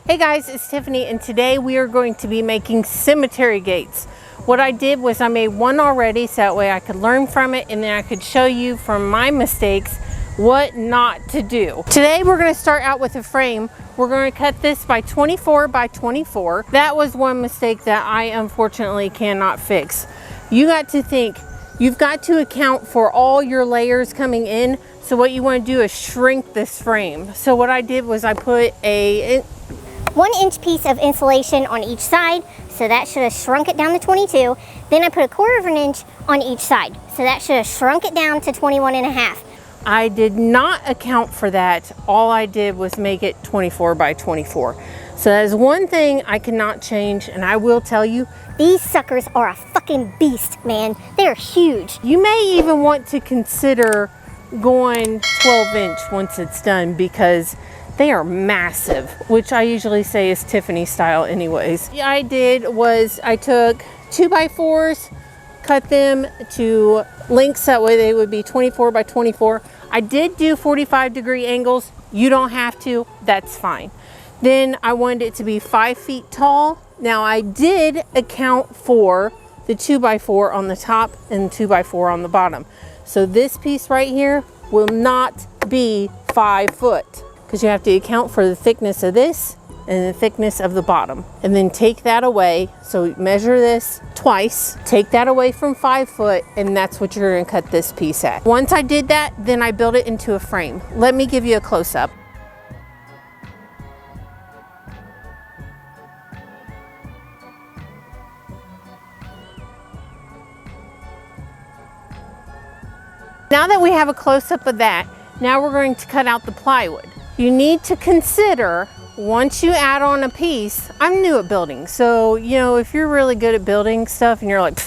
Hey guys, it's Tiffany and today we are going to be making cemetery gates. What I did was I made one already so that way I could learn from it and then I could show you from my mistakes what not to do. Today we're going to start out with a frame. We're going to cut this by 24 by 24. That was one mistake that I unfortunately cannot fix. You got to think, you've got to account for all your layers coming in. So what you want to do is shrink this frame. So what I did was I put a 1-inch piece of insulation on each side, so that should have shrunk it down to 22. Then I put a 1/4 inch on each side, so that should have shrunk it down to 21.5. I did not account for that. All I did was make it 24 by 24. So that is one thing I cannot change, and I will tell you, these suckers are a fucking beast, man. They're huge. You may even want to consider going 12-inch once it's done because they are massive, which I usually say is Tiffany style anyways. What I did was I took 2x4s, cut them to lengths that way they would be 24 by 24. I did do 45-degree angles. You don't have to, that's fine. Then I wanted it to be 5 feet tall. Now I did account for the 2x4 on the top and 2x4 on the bottom. So this piece right here will not be 5 foot. Because you have to account for the thickness of this and the thickness of the bottom. And then take that away. So measure this twice, take that away from 5 foot, and that's what you're gonna cut this piece at. Once I did that, then I built it into a frame. Let me give you a close-up. Now that we have a close-up of that, now we're going to cut out the plywood. You need to consider, once you add on a piece, I'm new at building, so you know, if you're really good at building stuff and you're like,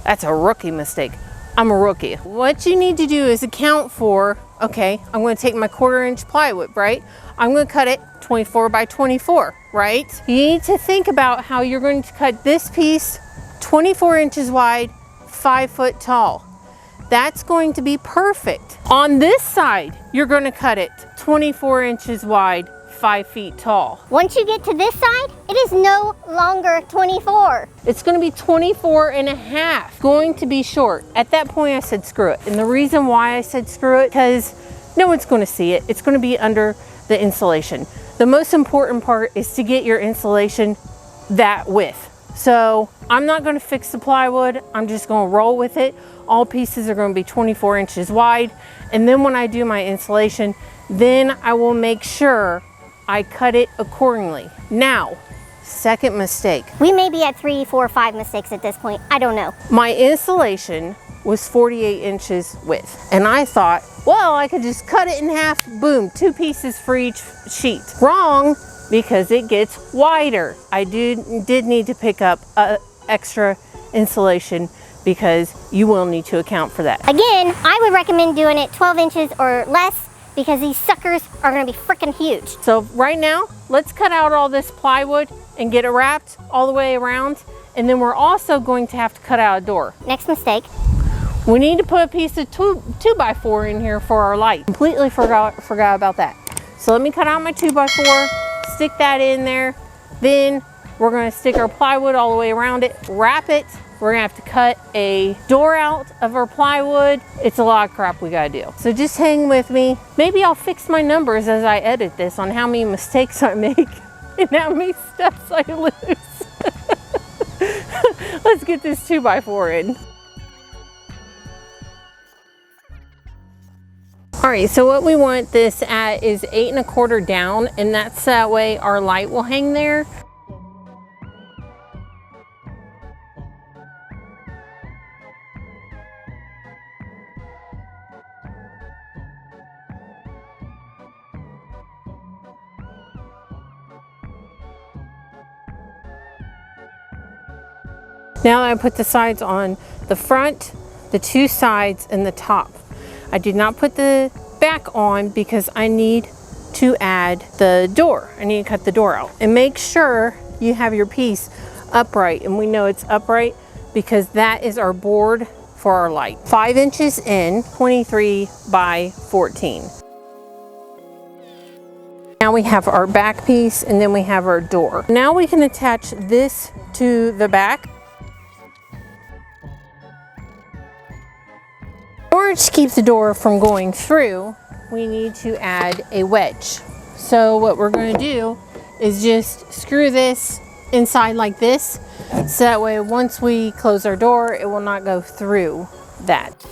that's a rookie mistake, I'm a rookie. What you need to do is account for, okay, I'm going to take my 1/4 inch plywood, right? I'm going to cut it 24 by 24, right? You need to think about how you're going to cut this piece 24 inches wide, 5 foot tall. That's going to be perfect. On this side, you're going to cut it 24 inches wide, 5 feet tall. Once you get to this side, it is no longer 24. It's going to be 24.5. Going to be short. At that point, I said screw it. And the reason why I said screw it, because no one's going to see it. It's going to be under the insulation. The most important part is to get your insulation that width. So I'm not going to fix the plywood. I'm just going to roll with it. All pieces are going to be 24 inches wide. And then when I do my insulation, then I will make sure I cut it accordingly. Now, second mistake. We may be at 3, 4, 5 mistakes at this point. I don't know. My insulation was 48 inches width. And I thought, well, I could just cut it in half. Boom, 2 pieces for each sheet. Wrong, because it gets wider. I did need to pick up extra insulation because you will need to account for that. Again, I would recommend doing it 12 inches or less because these suckers are going to be freaking huge. So right now, let's cut out all this plywood and get it wrapped all the way around. And then we're also going to have to cut out a door. Next mistake. We need to put a piece of 2x4 in here for our light. Completely forgot about that. So let me cut out my 2x4, stick that in there. Then we're going to stick our plywood all the way around it, wrap it. We're gonna have to cut a door out of our plywood. It's a lot of crap we gotta do. So just hang with me. Maybe I'll fix my numbers as I edit this on how many mistakes I make and how many steps I lose. Let's get this 2x4 in. All right, so what we want this at is 8 1/4 down, and that's that way our light will hang there. Now I put the sides on the front, the 2 sides, and the top. I did not put the back on because I need to add the door. I need to cut the door out. And make sure you have your piece upright. And we know it's upright because that is our board for our light. 5 inches in, 23 by 14. Now Now we have our back piece, and then we have our door. Now we can attach this to the back. In order to keep the door from going through, we need to add a wedge. So what we're going to do is just screw this inside like this, so that way once we close our door, it will not go through that.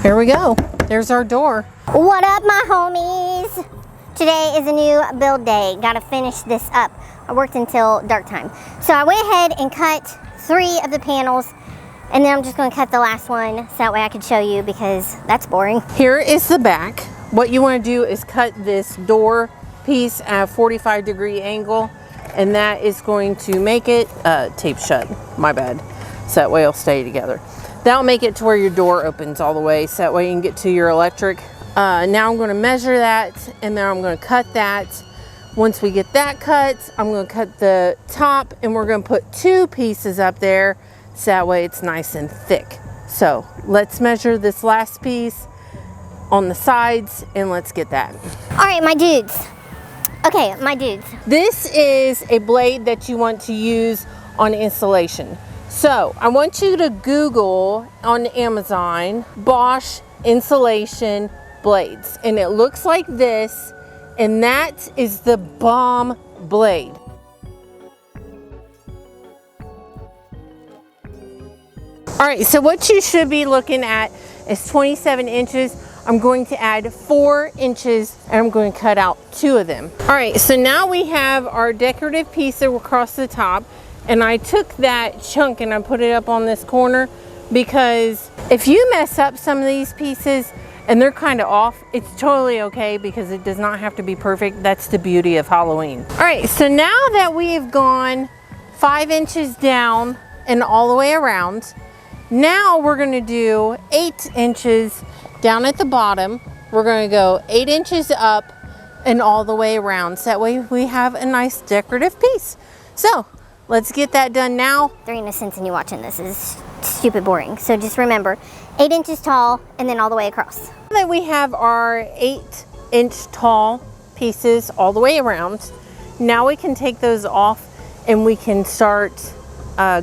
Here we go. There's our door. What up, my homies? Today is a new build day. Gotta finish this up. I worked until dark time. So I went ahead and cut 3 of the panels, and then I'm just gonna cut the last one so that way I can show you, because that's boring. Here is the back. What you want to do is cut this door piece at a 45-degree angle, and that is going to make it tape shut. My bad. So that way it'll stay together. That'll make it to where your door opens all the way, so that way you can get to your electric. Now I'm going to measure that, and then I'm going to cut that. Once we get that cut, I'm going to cut the top, and we're going to put 2 pieces up there, so that way it's nice and thick. So let's measure this last piece on the sides, and let's get that. All right, my dudes. Okay, my dudes. This is a blade that you want to use on installation. So I want you to Google on Amazon Bosch insulation blades, and it looks like this, and that is the bomb blade. All right, so what you should be looking at is 27 inches. I'm going to add 4 inches, and I'm going to cut out 2 of them. All right, so now we have our decorative piece across the top. And I took that chunk and I put it up on this corner, because if you mess up some of these pieces and they're kind of off, it's totally okay, because it does not have to be perfect. That's the beauty of Halloween. All right, so now that we've gone 5 inches down and all the way around, now we're gonna do 8 inches down at the bottom. We're gonna go 8 inches up and all the way around. So that way we have a nice decorative piece. So let's get that done now. There ain't no sense in you watching this. It's stupid boring. So just remember, 8 inches tall and then all the way across. Now that we have our 8-inch tall pieces all the way around, now we can take those off and we can start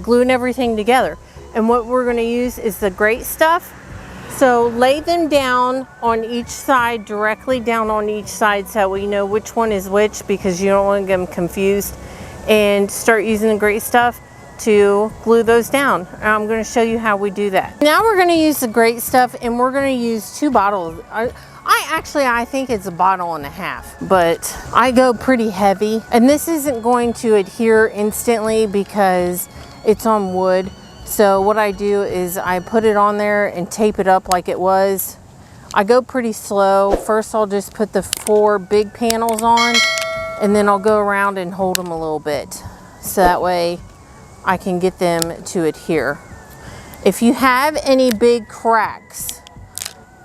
gluing everything together. And what we're going to use is the great stuff. So lay them down on each side, directly down on each side, so we know which one is which, because you don't want to get them confused. And start using the great stuff to glue those down. I'm going to show you how we do that. Now we're going to use the great stuff, and we're going to use 2 bottles. I think it's a bottle and a half, but I go pretty heavy, and this isn't going to adhere instantly because it's on wood. So what I do is I put it on there and tape it up like it was. I go pretty slow. First I'll just put the 4 big panels on, and then I'll go around and hold them a little bit, so that way I can get them to adhere. If you have any big cracks,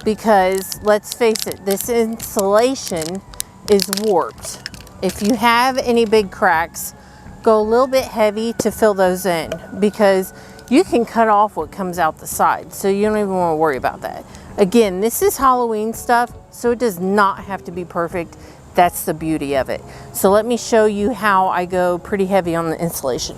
because let's face it, this insulation is warped. If you have any big cracks, go a little bit heavy to fill those in, because you can cut off what comes out the side, so you don't even want to worry about that. Again, this is Halloween stuff, so it does not have to be perfect. That's the beauty of it. So let me show you how I go pretty heavy on the insulation.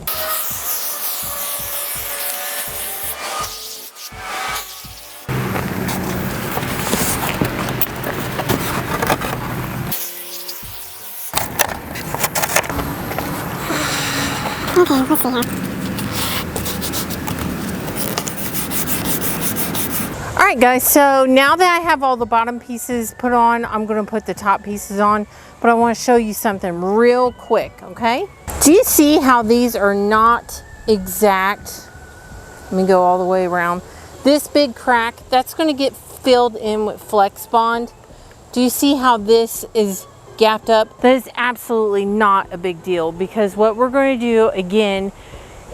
Okay, let's see here. All right guys, so now that I have all the bottom pieces put on, I'm going to put the top pieces on, but I want to show you something real quick, okay? Do you see how these are not exact? Let me go all the way around. This big crack, that's going to get filled in with Flex Bond. Do you see how this is gapped up? That is absolutely not a big deal, because what we're going to do again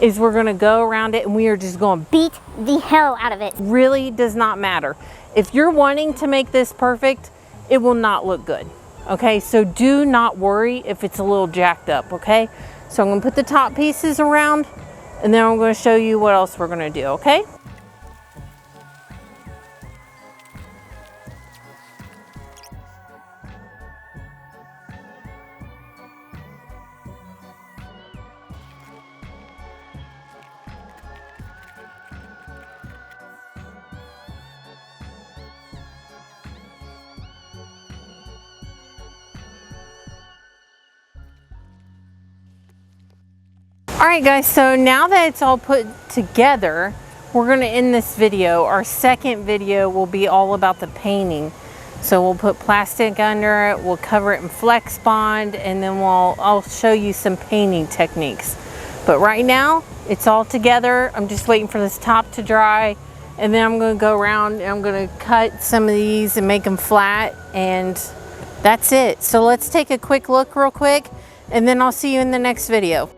is we're going to go around it and we are just going to Beat the hell out of it. Really does not matter. If you're wanting to make this perfect, it will not look good. Okay, so do not worry if it's a little jacked up, okay? So I'm gonna put the top pieces around, and then I'm gonna show you what else we're gonna do, okay? All right guys, so now that it's all put together, we're gonna end this video. Our second video will be all about the painting. So we'll put plastic under it, we'll cover it in Flex Bond, and then I'll show you some painting techniques. But right now, it's all together. I'm just waiting for this top to dry, and then I'm gonna go around and I'm gonna cut some of these and make them flat, and that's it. So let's take a quick look real quick, and then I'll see you in the next video.